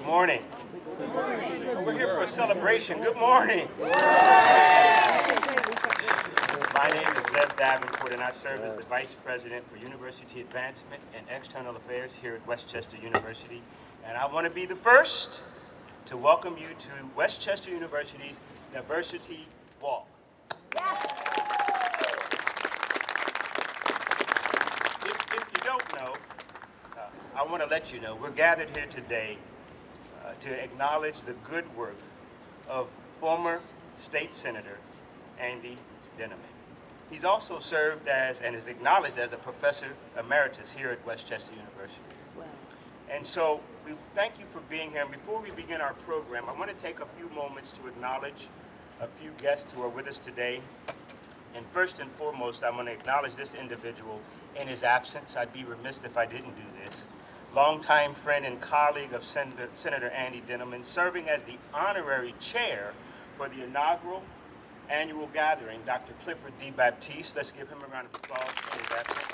Good morning. Well, we're here for a celebration. Good morning. My name is Zeb Davenport, and I serve as the Vice President for University Advancement and External Affairs here at West Chester University. And I want to be the first to welcome you to West Chester University's Diversity Walk. If you don't know, I want to let you know we're gathered here today to acknowledge the good work of former State Senator Andy Dinniman. He's also served as and is acknowledged as a professor emeritus here at West Chester University. Wow. And so we thank you for being here. And before we begin our program, I want to take a few moments to acknowledge a few guests who are with us today. And first and foremost, I want to acknowledge this individual in his absence. I'd be remiss if I didn't do this. Longtime friend and colleague of Senator Andy Dinniman, serving as the honorary chair for the inaugural annual gathering, Dr. Clifford D. Baptiste. Let's give him a round of applause for his absence.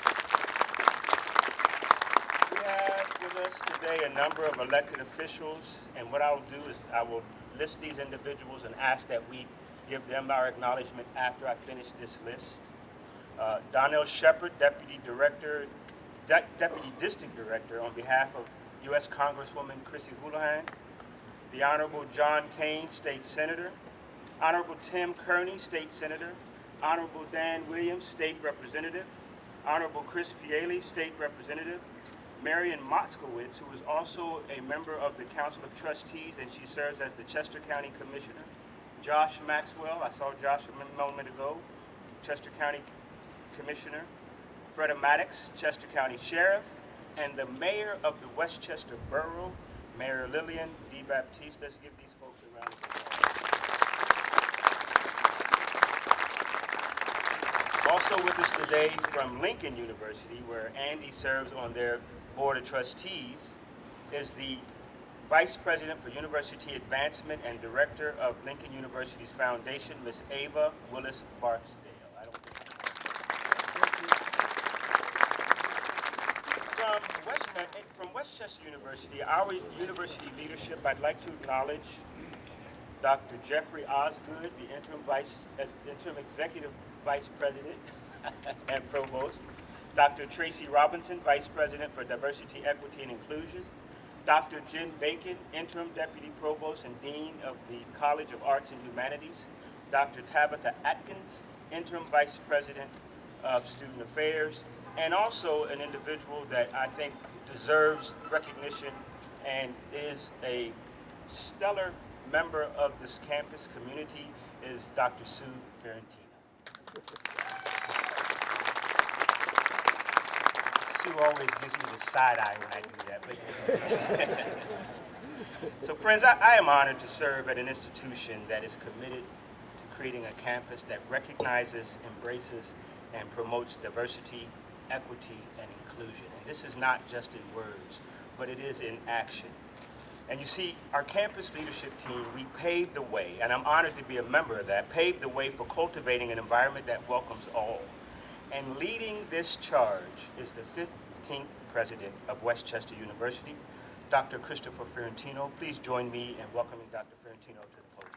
We have with us today a number of elected officials, and what I'll do is I will list these individuals and ask that we give them our acknowledgement after I finish this list. Donnell Shepard, Deputy District Director on behalf of U.S. Congresswoman Chrissy Houlihan, the Honorable John Kane, State Senator, Honorable Tim Kearney, State Senator, Honorable Dan Williams, State Representative, Honorable Chris Piele, State Representative, Marian Motzkowitz, who is also a member of the Council of Trustees, and she serves as the Chester County Commissioner, Josh Maxwell, I saw Josh a moment ago, Chester County Commissioner, Freda Maddox, Chester County Sheriff, and the Mayor of the Westchester Borough, Mayor Lillian D. Baptiste. Let's give these folks a round of applause. Also with us today from Lincoln University, where Andy serves on their Board of Trustees, is the Vice President for University Advancement and Director of Lincoln University's Foundation, Ms. Ava Willis Barksdale. From West Chester University, our university leadership, I'd like to acknowledge Dr. Jeffrey Osgood, the interim executive vice president and provost, Dr. Tracy Robinson, vice president for diversity, equity, and inclusion, Dr. Jen Bacon, interim deputy provost and dean of the College of Arts and Humanities, Dr. Tabitha Atkins, interim vice president of student affairs, and also an individual that I think deserves recognition and is a stellar member of this campus community is Dr. Sue Ferrantino. Sue always gives me the side eye when I do that. But so friends, I am honored to serve at an institution that is committed to creating a campus that recognizes, embraces, and promotes diversity, equity, and inclusion. And this is not just in words, but it is in action. And you see, our campus leadership team, we paved the way, and I'm honored to be a member of that, paved the way for cultivating an environment that welcomes all. And leading this charge is the 15th president of West Chester University, Dr. Christopher Ferrantino. Please join me in welcoming Dr. Ferrantino to the podium.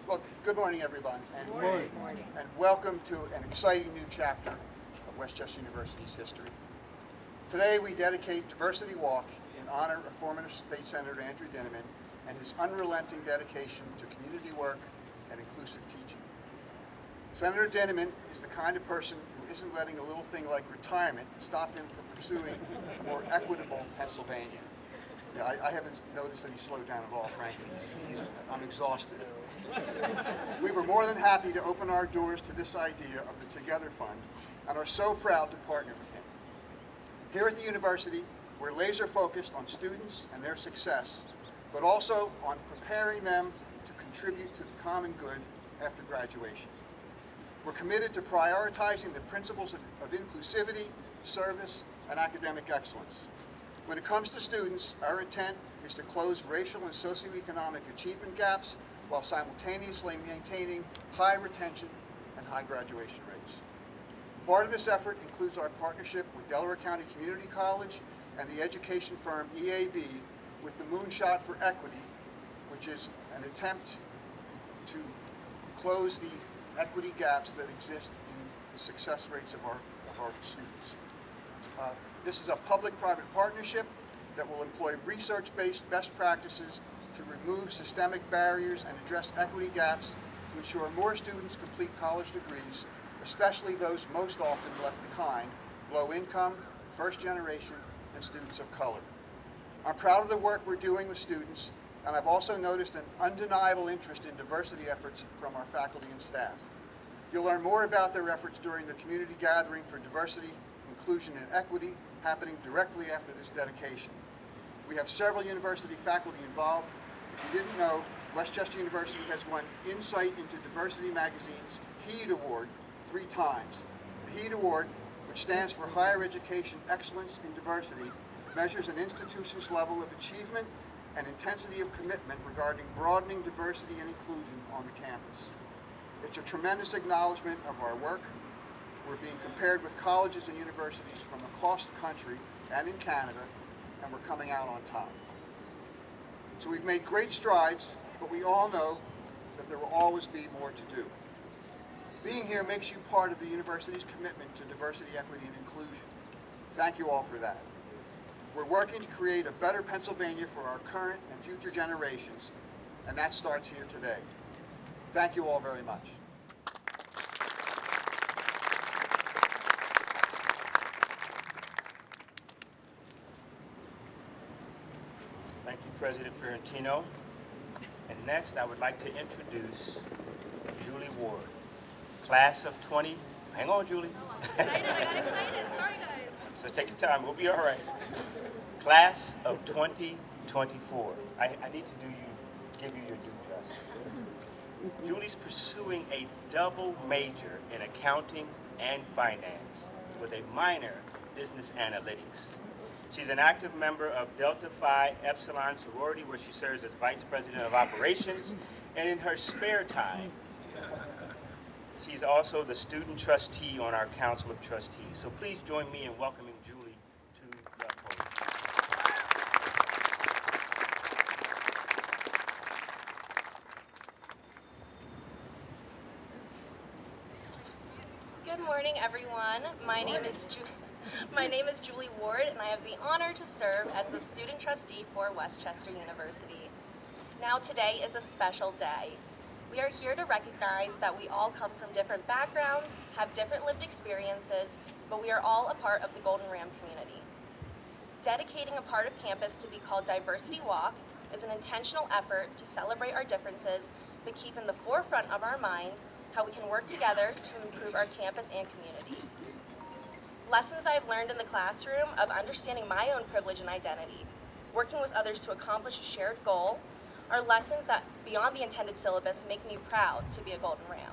Well, good morning, everyone, and welcome to an exciting new chapter of West Chester University's history. Today, we dedicate Diversity Walk in honor of former State Senator Andrew Dinniman and his unrelenting dedication to community work and inclusive teaching. Senator Dinniman is the kind of person who isn't letting a little thing like retirement stop him from pursuing more equitable Pennsylvania. Yeah, I haven't noticed that he slowed down at all, frankly. I'm exhausted. We were more than happy to open our doors to this idea of the Together Fund and are so proud to partner with him. Here at the university, we're laser focused on students and their success, but also on preparing them to contribute to the common good after graduation. We're committed to prioritizing the principles of inclusivity, service, and academic excellence. When it comes to students, our intent is to close racial and socioeconomic achievement gaps while simultaneously maintaining high retention and high graduation rates. Part of this effort includes our partnership with Delaware County Community College and the education firm EAB with the Moonshot for Equity, which is an attempt to close the equity gaps that exist in the success rates of our students. This is a public-private partnership that will employ research-based best practices to remove systemic barriers and address equity gaps to ensure more students complete college degrees, especially those most often left behind, low income, first generation, and students of color. I'm proud of the work we're doing with students, and I've also noticed an undeniable interest in diversity efforts from our faculty and staff. You'll learn more about their efforts during the community gathering for diversity, inclusion, and equity happening directly after this dedication. We have several university faculty involved. If you didn't know, West Chester University has won Insight into Diversity Magazine's HEED Award 3 times. The HEED Award, which stands for Higher Education Excellence in Diversity, measures an institution's level of achievement and intensity of commitment regarding broadening diversity and inclusion on the campus. It's a tremendous acknowledgement of our work. We're being compared with colleges and universities from across the country and in Canada, and we're coming out on top. So we've made great strides, but we all know that there will always be more to do. Being here makes you part of the university's commitment to diversity, equity, and inclusion. Thank you all for that. We're working to create a better Pennsylvania for our current and future generations, and that starts here today. Thank you all very much. Thank you, President Ferrantino. And next, I would like to introduce Julie Ward, class of 20. Hang on, Julie. I got excited. Sorry, guys. So take your time. We'll be all right. Class of 2024. I need to give you your due justice. Julie's pursuing a double major in accounting and finance with a minor in business analytics. She's an active member of Delta Phi Epsilon sorority, where she serves as vice president of operations, and in her spare time, she's also the student trustee on our council of trustees. So please join me in welcoming Julie to the podium. Good morning, everyone. My name is Julie Ward, and I have the honor to serve as the student trustee for West Chester University. Now, today is a special day. We are here to recognize that we all come from different backgrounds, have different lived experiences, but we are all a part of the Golden Ram community. Dedicating a part of campus to be called Diversity Walk is an intentional effort to celebrate our differences, but keep in the forefront of our minds how we can work together to improve our campus and community. Lessons I have learned in the classroom of understanding my own privilege and identity, working with others to accomplish a shared goal, are lessons that, beyond the intended syllabus, make me proud to be a Golden Ram.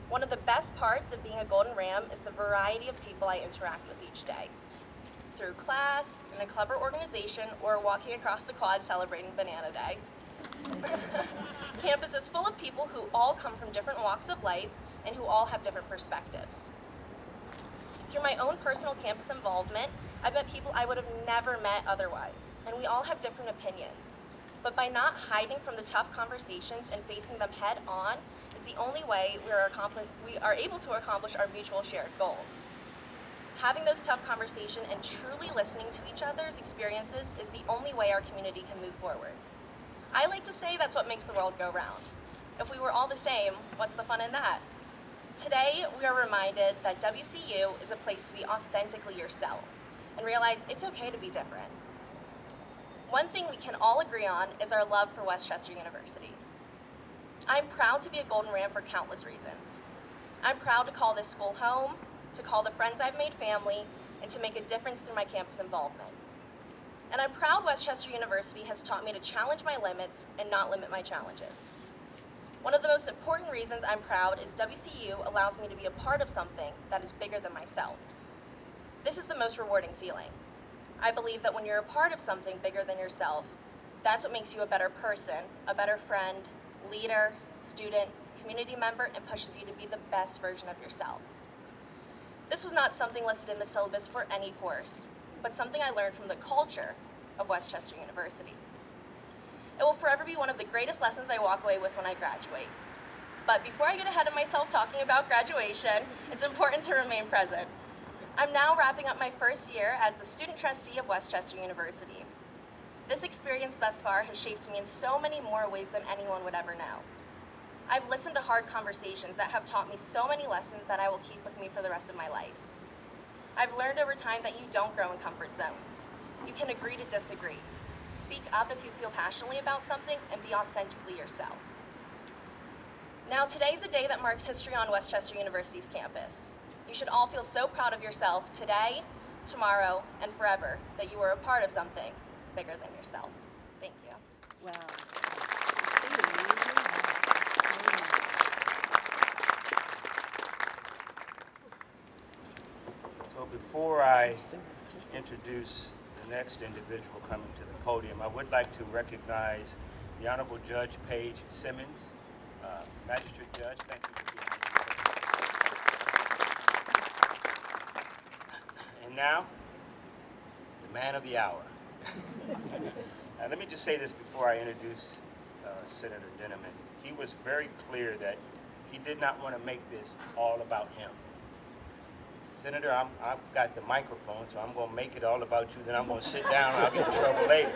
One of the best parts of being a Golden Ram is the variety of people I interact with each day. Through class, in a club or organization, or walking across the quad celebrating Banana Day. Campus is full of people who all come from different walks of life and who all have different perspectives. Through my own personal campus involvement, I've met people I would have never met otherwise, and we all have different opinions. But by not hiding from the tough conversations and facing them head on is the only way we are able to accomplish our mutual shared goals. Having those tough conversations and truly listening to each other's experiences is the only way our community can move forward. I like to say that's what makes the world go round. If we were all the same, what's the fun in that? Today, we are reminded that WCU is a place to be authentically yourself and realize it's okay to be different. One thing we can all agree on is our love for West Chester University. I'm proud to be a Golden Ram for countless reasons. I'm proud to call this school home, to call the friends I've made family, and to make a difference through my campus involvement. And I'm proud West Chester University has taught me to challenge my limits and not limit my challenges. One of the most important reasons I'm proud is WCU allows me to be a part of something that is bigger than myself. This is the most rewarding feeling. I believe that when you're a part of something bigger than yourself, that's what makes you a better person, a better friend, leader, student, community member and pushes you to be the best version of yourself. This was not something listed in the syllabus for any course, but something I learned from the culture of West Chester University. It will forever be one of the greatest lessons I walk away with when I graduate. But before I get ahead of myself talking about graduation, it's important to remain present. I'm now wrapping up my first year as the student trustee of West Chester University. This experience thus far has shaped me in so many more ways than anyone would ever know. I've listened to hard conversations that have taught me so many lessons that I will keep with me for the rest of my life. I've learned over time that you don't grow in comfort zones. You can agree to disagree. Speak up if you feel passionately about something and be authentically yourself. Now, today's a day that marks history on West Chester University's campus. You should all feel so proud of yourself today, tomorrow, and forever that you were a part of something bigger than yourself. Thank you. Wow. So before I introduce the next individual coming to the podium, I would like to recognize the Honorable Judge Paige Simmons, Magistrate Judge. Thank you for being here. And now, the man of the hour. Now, let me just say this before I introduce Senator Dinniman. He was very clear that he did not want to make this all about him. Senator, I've got the microphone, so I'm going to make it all about you, then I'm going to sit down and I'll get in trouble later.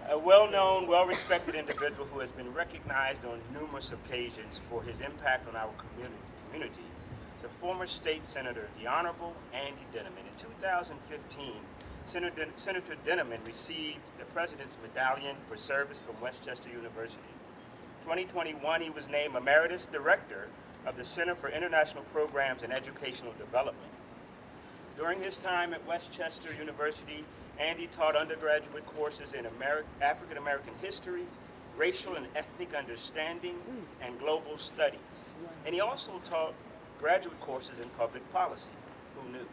A well-known, well-respected individual who has been recognized on numerous occasions for his impact on our community, the former state senator, the Honorable Andy Dinniman. In 2015, Senator Dinniman received the President's Medallion for Service from West Chester University. 2021, he was named Emeritus Director of the Center for International Programs and Educational Development. During his time at West Chester University, Andy taught undergraduate courses in African American history, racial and ethnic understanding, and global studies. And he also taught graduate courses in public policy. Who knew?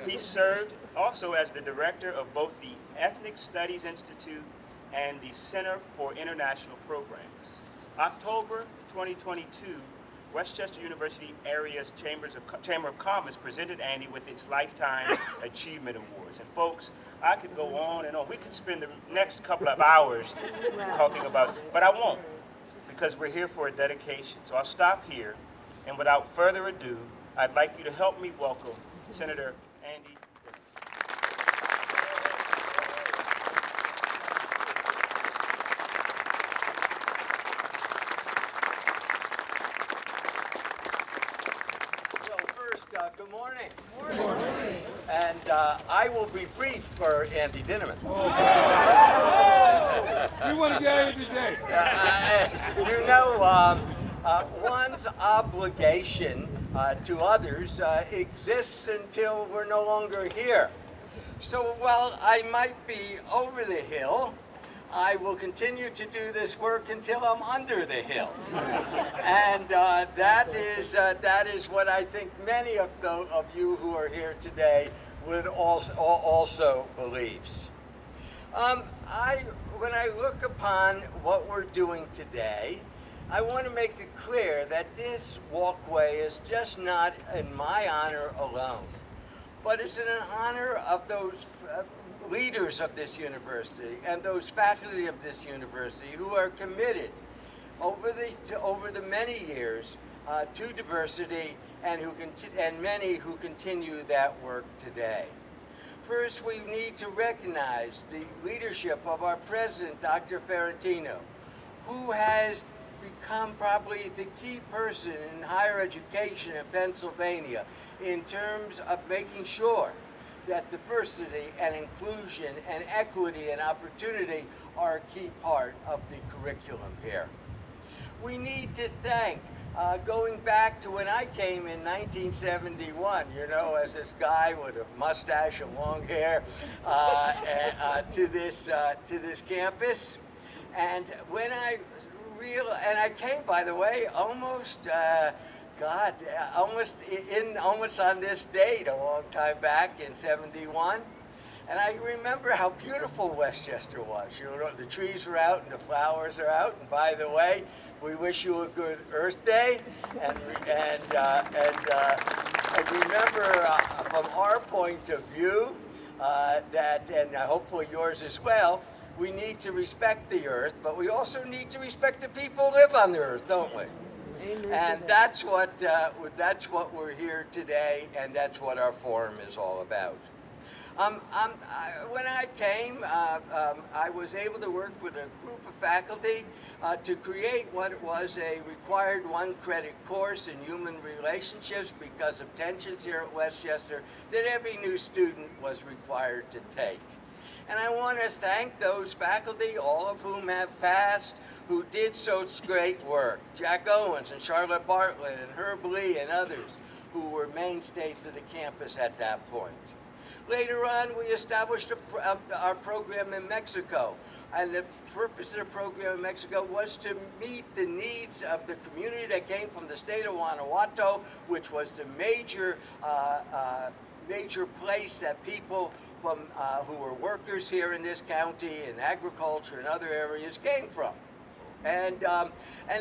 He served also as the director of both the Ethnic Studies Institute and the Center for International Programs. October 2022, West Chester University Area's Chamber of Commerce presented Andy with its Lifetime Achievement Awards. And folks, I could go on and on. We could spend the next couple of hours talking about, but I won't, because we're here for a dedication. So I'll stop here, and without further ado, I'd like you to help me welcome Senator Andy Dinniman. Good morning. Good morning. And I will be brief for Andy Dinniman. We want to get here today. One's obligation to others exists until we're no longer here. So while I might be over the hill, I will continue to do this work until I'm under the hill. And that is what I think many of you who are here today would also believes. When I look upon what we're doing today, I want to make it clear that this walkway is just not in my honor alone, but it's in honor of those leaders of this university and those faculty of this university who are committed over the many years to diversity and many who continue that work today. First, we need to recognize the leadership of our president, Dr. Ferrantino, who has become probably the key person in higher education in Pennsylvania in terms of making sure that diversity and inclusion and equity and opportunity are a key part of the curriculum here. We need to thank, going back to when I came in 1971, as this guy with a mustache and long hair, to this campus, and when I came, by the way, almost on this date a long time back in 71. And I remember how beautiful Westchester was. You know, the trees are out and the flowers are out. And by the way, we wish you a good Earth Day. And remember, from our point of view, that, and hopefully yours as well, we need to respect the Earth, but we also need to respect the people who live on the Earth, don't we? And that's what we're here today, and that's what our forum is all about. When I came, I was able to work with a group of faculty to create what was a required one-credit course in human relationships because of tensions here at Westchester that every new student was required to take. And I want to thank those faculty, all of whom have passed, who did such great work. Jack Owens and Charlotte Bartlett and Herb Lee and others who were mainstays of the campus at that point. Later on, we established our program in Mexico, and the purpose of the program in Mexico was to meet the needs of the community that came from the state of Guanajuato, which was the major place that people from who were workers here in this county in agriculture and other areas came from. And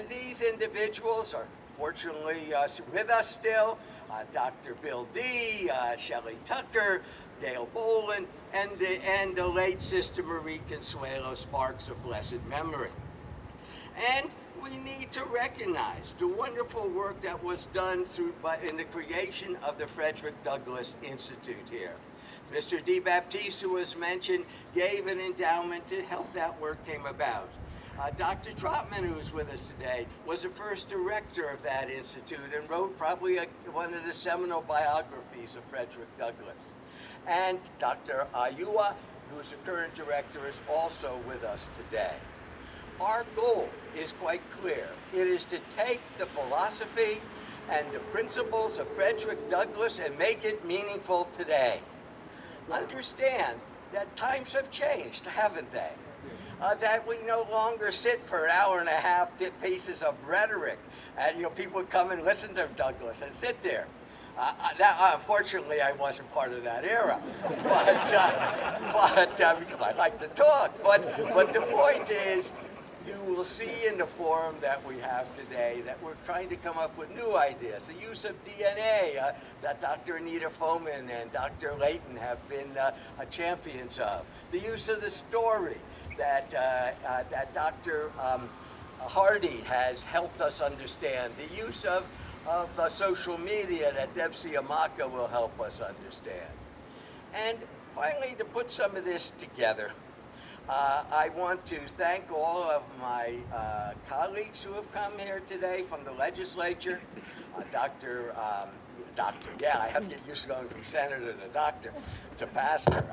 these individuals are fortunately with us still. Dr. Bill D., Shelley Tucker, Dale Boland, and the late Sister Marie Consuelo Sparks of blessed memory. And we need to recognize the wonderful work that was done in the creation of the Frederick Douglass Institute here. Mr. DeBaptiste, who was mentioned, gave an endowment to help that work came about. Dr. Trotman, who's with us today, was the first director of that institute and wrote probably one of the seminal biographies of Frederick Douglass. And Dr. Ayua, who's the current director, is also with us today. Our goal is quite clear. It is to take the philosophy and the principles of Frederick Douglass and make it meaningful today. Understand that times have changed, haven't they? That we no longer sit for an hour and a half pieces of rhetoric, and people would come and listen to Douglass and sit there. Unfortunately, I wasn't part of that era, but because I like to talk. But the point is, you will see in the forum that we have today that we're trying to come up with new ideas. The use of DNA that Dr. Anita Foman and Dr. Layton have been champions of. The use of the story that Dr. Hardy has helped us understand. The use of social media that Debsy Amaka will help us understand. And finally, to put some of this together, I want to thank all of my colleagues who have come here today from the legislature. I have to get used to going from senator to doctor to pastor,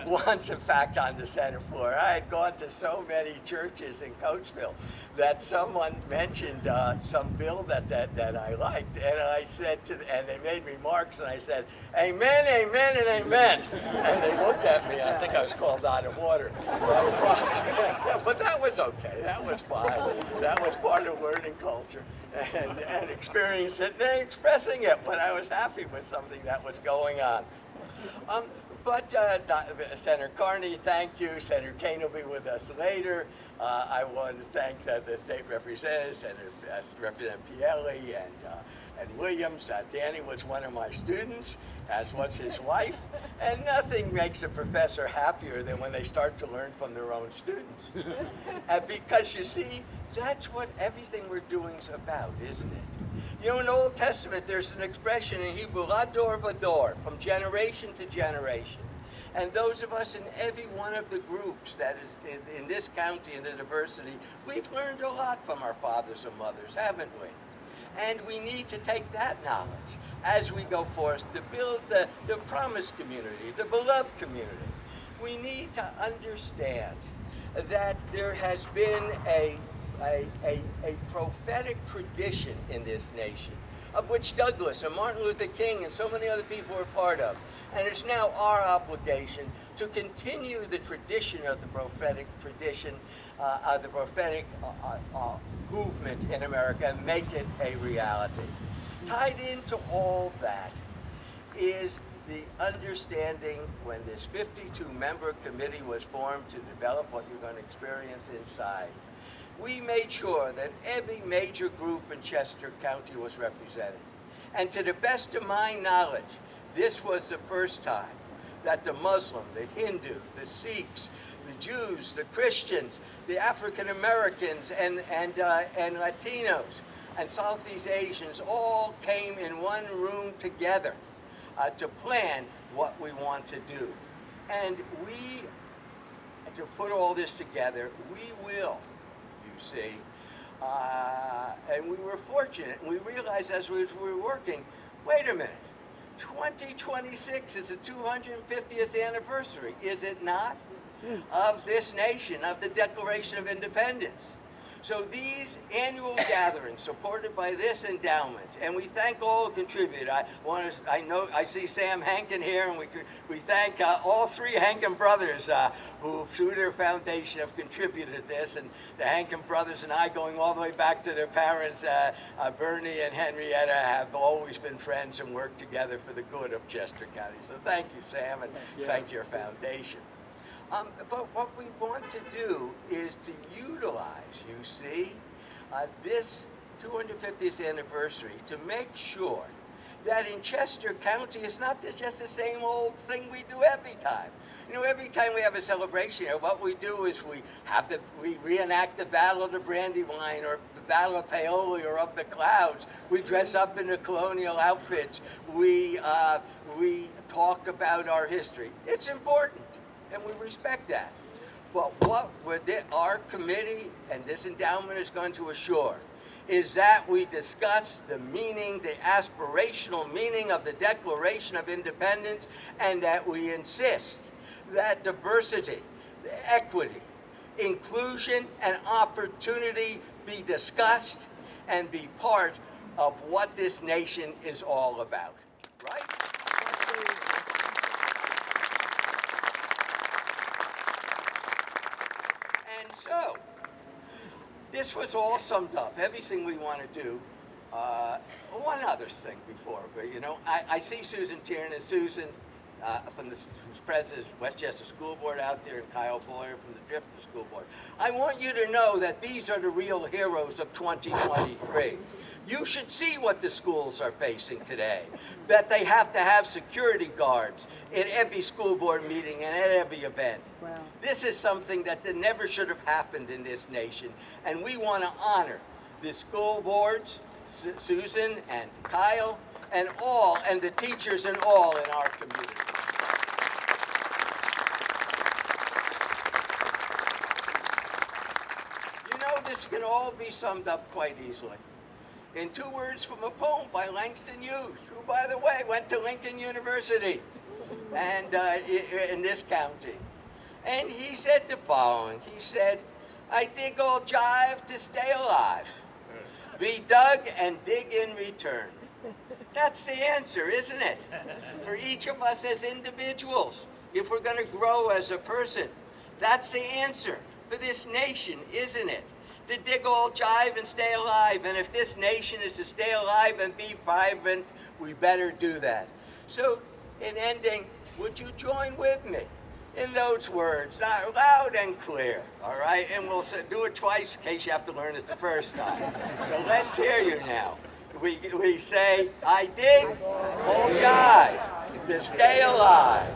Once, in fact, on the Senate floor, I had gone to so many churches in Coatesville that someone mentioned some bill that I liked, and I said and they made remarks, and I said, amen, amen, and amen. And they looked at me, and I think I was called out of order. But that was okay. That was fine. That was part of learning culture and experiencing it and expressing it when I was happy with something that was going on. Senator Carney, thank you. Senator Kane will be with us later. I want to thank the state representatives, Senator Representative Pielli and Williams. Danny was one of my students, as was his wife, and nothing makes a professor happier than when they start to learn from their own students. Because you see, that's what everything we're doing is about, isn't it? In the Old Testament, there's an expression in Hebrew, lador vador, from generation to generation. And those of us in every one of the groups that is in this county in the diversity, we've learned a lot from our fathers and mothers, haven't we? And we need to take that knowledge as we go forth to build the promised community, the beloved community. We need to understand that there has been a prophetic tradition in this nation, of which Douglass and Martin Luther King and so many other people are part of. And it's now our obligation to continue the tradition of the prophetic tradition, the prophetic movement in America and make it a reality. Tied into all that is the understanding when this 52-member committee was formed to develop what you're going to experience inside. We made sure that every major group in Chester County was represented. And to the best of my knowledge, this was the first time that the Muslim, the Hindu, the Sikhs, the Jews, the Christians, the African Americans, and Latinos, and Southeast Asians all came in one room together to plan what we want to do. And we, to put all this together, we will, you see. And we were fortunate, and we realized as we were working, wait a minute, 2026 is the 250th anniversary, is it not, of this nation, of the Declaration of Independence. So these annual gatherings supported by this endowment, and we thank all who contribute. I see Sam Hankin here, and we thank all three Hankin brothers who, through their foundation, have contributed to this. And the Hankin brothers and I, going all the way back to their parents, Bernie and Henrietta, have always been friends and worked together for the good of Chester County. So thank you, Sam, and thank your foundation. But what we want to do is to utilize, you see, this 250th anniversary to make sure that in Chester County, it's not just the same old thing we do every time. You know, every time we have a celebration here, what we do is we reenact the Battle of the Brandywine or the Battle of Paoli or of the Clouds. We dress up in the colonial outfits. We talk about our history. It's important, and we respect that. But what our committee and this endowment is going to assure is that we discuss the meaning, the aspirational meaning of the Declaration of Independence, and that we insist that diversity, equity, inclusion, and opportunity be discussed and be part of what this nation is all about, right? And so, this was all summed up, everything we want to do. One other thing before, but you know, I see Susan Tiernan, Susan who's president of Westchester School Board out there, and Kyle Boyer from the Drifter School Board. I want you to know that these are the real heroes of 2023. You should see what the schools are facing today, that they have to have security guards at every school board meeting and at every event. Wow. This is something that never should have happened in this nation, and we want to honor the school boards, Susan and Kyle, and the teachers and all in our community. You know, this can all be summed up quite easily in 2 words from a poem by Langston Hughes, who, by the way, went to Lincoln University and in this county. And he said the following. He said, "I dig old jive to stay alive. Be dug and dig in return." That's the answer, isn't it? For each of us as individuals, if we're going to grow as a person, that's the answer for this nation, isn't it? To dig old jive and stay alive. And if this nation is to stay alive and be vibrant, we better do that. So, in ending, would you join with me in those words, loud and clear, all right? And we'll do it twice in case you have to learn it the first time. So let's hear you now. We say, I dig old jive to stay alive.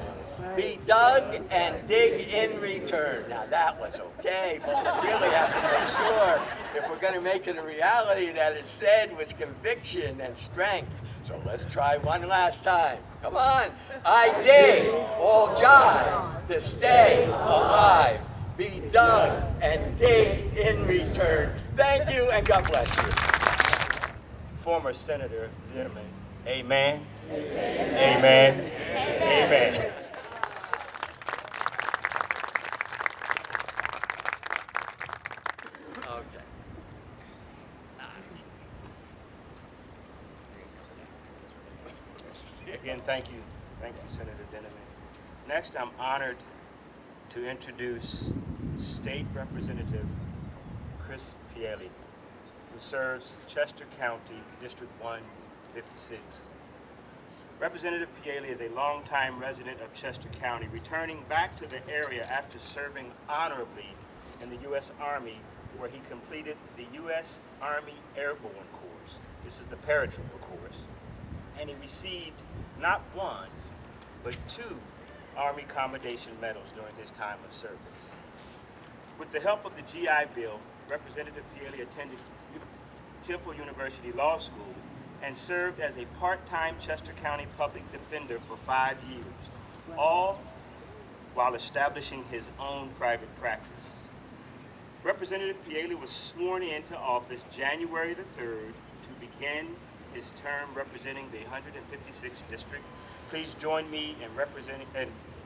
Be dug and dig in return. Now that was okay, but we really have to make sure, if we're going to make it a reality, that it's said with conviction and strength. So let's try one last time. Come on. I dig old jive to stay alive. Be dug and dig in return. Thank you, and God bless you. Former Senator Dinniman. Amen. Amen. Amen. Amen. Okay. Again, thank you, Senator Dinniman. Next, I'm honored to introduce State Representative Chris Pielli, who serves Chester County, District 156. Representative Piele is a longtime resident of Chester County, returning back to the area after serving honorably in the U.S. Army, where he completed the U.S. Army Airborne Course. This is the paratrooper course. And he received not one, but 2 Army Commendation Medals during his time of service. With the help of the GI Bill, Representative Piele attended Temple University Law School and served as a part-time Chester County public defender for 5 years, all while establishing his own private practice. Representative Piele was sworn into office January the 3rd to begin his term representing the 156th District. Please join me in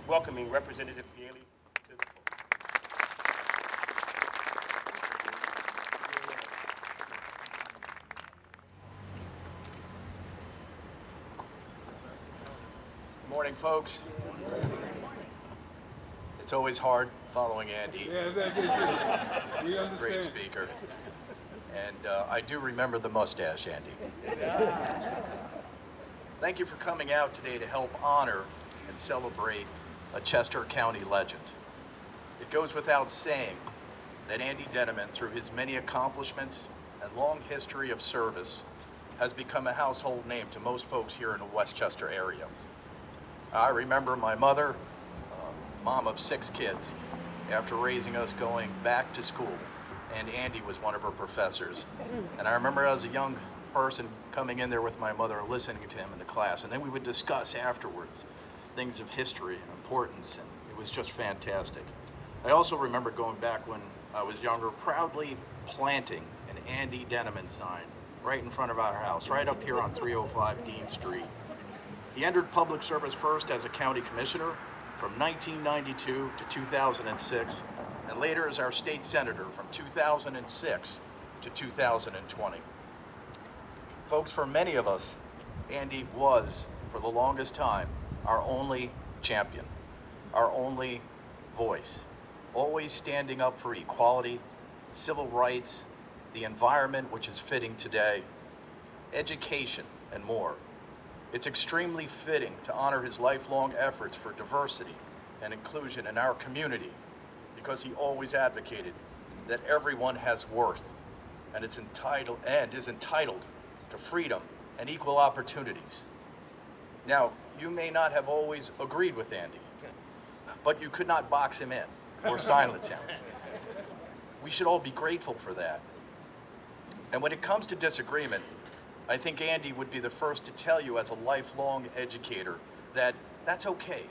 welcoming Representative Piele to the floor. Morning, folks. It's always hard following Andy. Yeah, we understand. Great speaker. And I do remember the mustache, Andy. Thank you for coming out today to help honor and celebrate a Chester County legend. It goes without saying that Andy Deneman, through his many accomplishments and long history of service, has become a household name to most folks here in the Westchester area. I remember my mother, mom of 6 kids, after raising us going back to school, and Andy was one of her professors. And I remember as a young person coming in there with my mother, listening to him in the class, and then we would discuss afterwards things of history and importance, and it was just fantastic. I also remember going back when I was younger, proudly planting an Andy Deneman sign right in front of our house, right up here on 305 Dean Street. He entered public service first as a county commissioner from 1992 to 2006, and later as our state senator from 2006 to 2020. Folks, for many of us, Andy was, for the longest time, our only champion, our only voice, always standing up for equality, civil rights, the environment, which is fitting today, education, and more. It's extremely fitting to honor his lifelong efforts for diversity and inclusion in our community, because he always advocated that everyone has worth and is entitled to freedom and equal opportunities. Now, you may not have always agreed with Andy, but you could not box him in or silence him. We should all be grateful for that. And when it comes to disagreement, I think Andy would be the first to tell you, as a lifelong educator, that that's okay.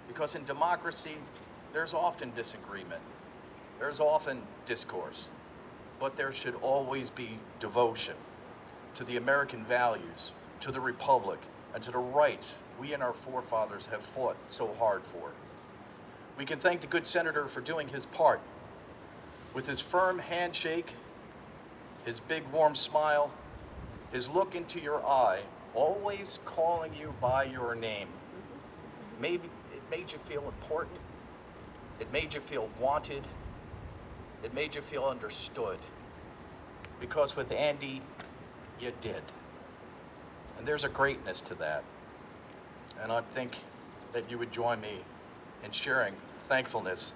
Because in democracy, there's often disagreement. There's often discourse. But there should always be devotion to the American values, to the Republic, and to the rights we and our forefathers have fought so hard for. We can thank the good senator for doing his part. With his firm handshake, his big warm smile, his look into your eye, always calling you by your name. Maybe it made you feel important. It made you feel wanted. It made you feel understood. Because with Andy, you did. And there's a greatness to that. And I think that you would join me in sharing thankfulness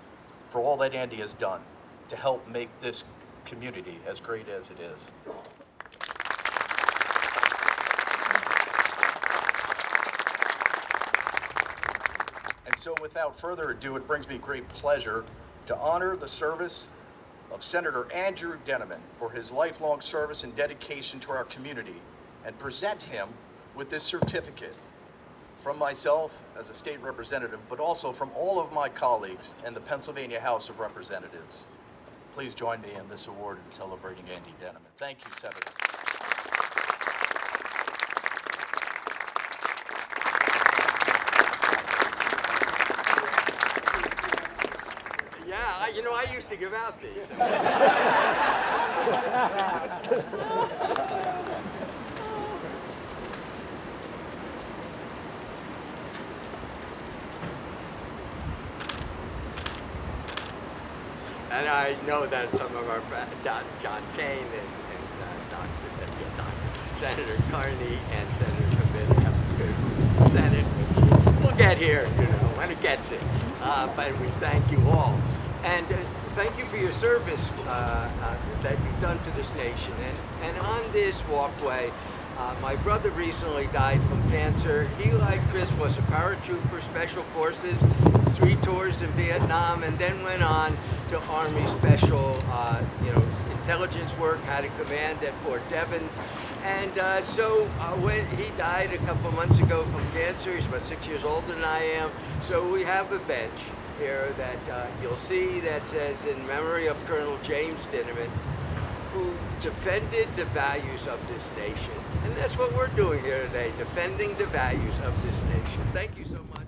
for all that Andy has done to help make this community as great as it is. So without further ado, it brings me great pleasure to honor the service of Senator Andrew Deneman for his lifelong service and dedication to our community, and present him with this certificate from myself as a state representative, but also from all of my colleagues in the Pennsylvania House of Representatives. Please join me in this award in celebrating Andy Deneman. Thank you, Senator. Yeah, I used to give out these. And I know that some of our friends, John Kane and Senator Carney and Senator Corbett have Senate. We'll get here, when it gets it. But we thank you all. And thank you for your service that you've done to this nation. And on this walkway, my brother recently died from cancer. He, like Chris, was a paratrooper, special forces, 3 tours in Vietnam, and then went on to Army special, intelligence work, had a command at Fort Devens. And so when he died a couple months ago from cancer, he's about 6 years older than I am. So we have a bench here that you'll see that says in memory of Colonel James Dinniman, who defended the values of this nation. And that's what we're doing here today, defending the values of this nation. Thank you so much.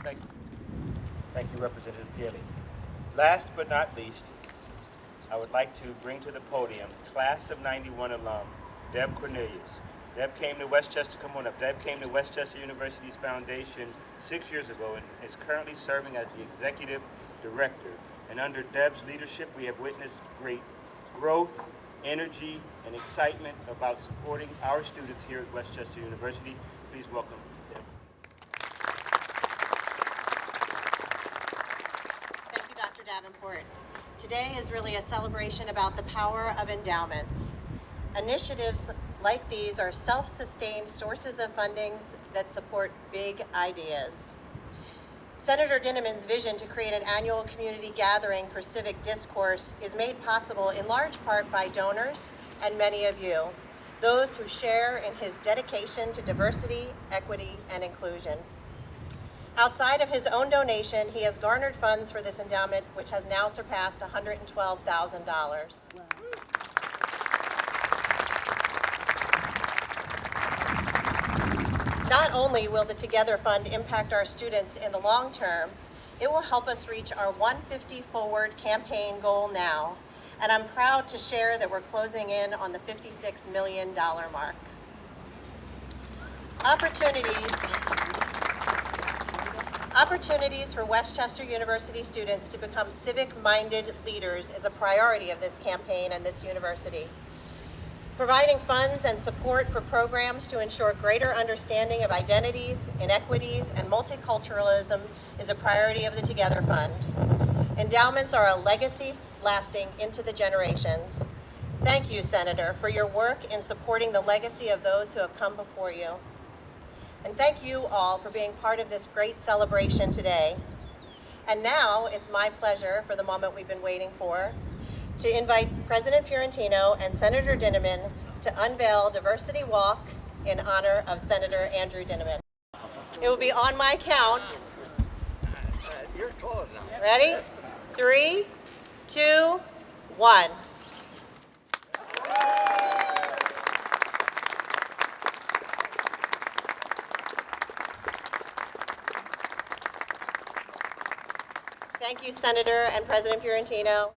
Thank you. Thank you, Representative Paley. Last but not least, I would like to bring to the podium Class of 91 alum, Deb Cornelius. Deb came to Westchester, come on up. Deb came to Westchester University's foundation 6 years ago and is currently serving as the executive director. And under Deb's leadership, we have witnessed great growth, energy, and excitement about supporting our students here at Westchester University. Please welcome Deb. Thank you, Dr. Davenport. Today is really a celebration about the power of endowments. Initiatives like these are self-sustained sources of funding that support big ideas. Senator Dinniman's vision to create an annual community gathering for civic discourse is made possible in large part by donors and many of you, those who share in his dedication to diversity, equity, and inclusion. Outside of his own donation, he has garnered funds for this endowment, which has now surpassed $112,000. Not only will the Together Fund impact our students in the long term, it will help us reach our 150 Forward campaign goal now, and I'm proud to share that we're closing in on the $56 million mark. Opportunities for Westchester University students to become civic-minded leaders is a priority of this campaign and this university. Providing funds and support for programs to ensure greater understanding of identities, inequities, and multiculturalism is a priority of the Together Fund. Endowments are a legacy lasting into the generations. Thank you, Senator, for your work in supporting the legacy of those who have come before you. And thank you all for being part of this great celebration today. And now it's my pleasure, for the moment we've been waiting for, to invite President Fiorentino and Senator Dinniman to unveil Diversity Walk in honor of Senator Andrew Dinniman. It will be on my count. You're tall enough. Ready? 3, 2, 1. Thank you, Senator and President Fiorentino.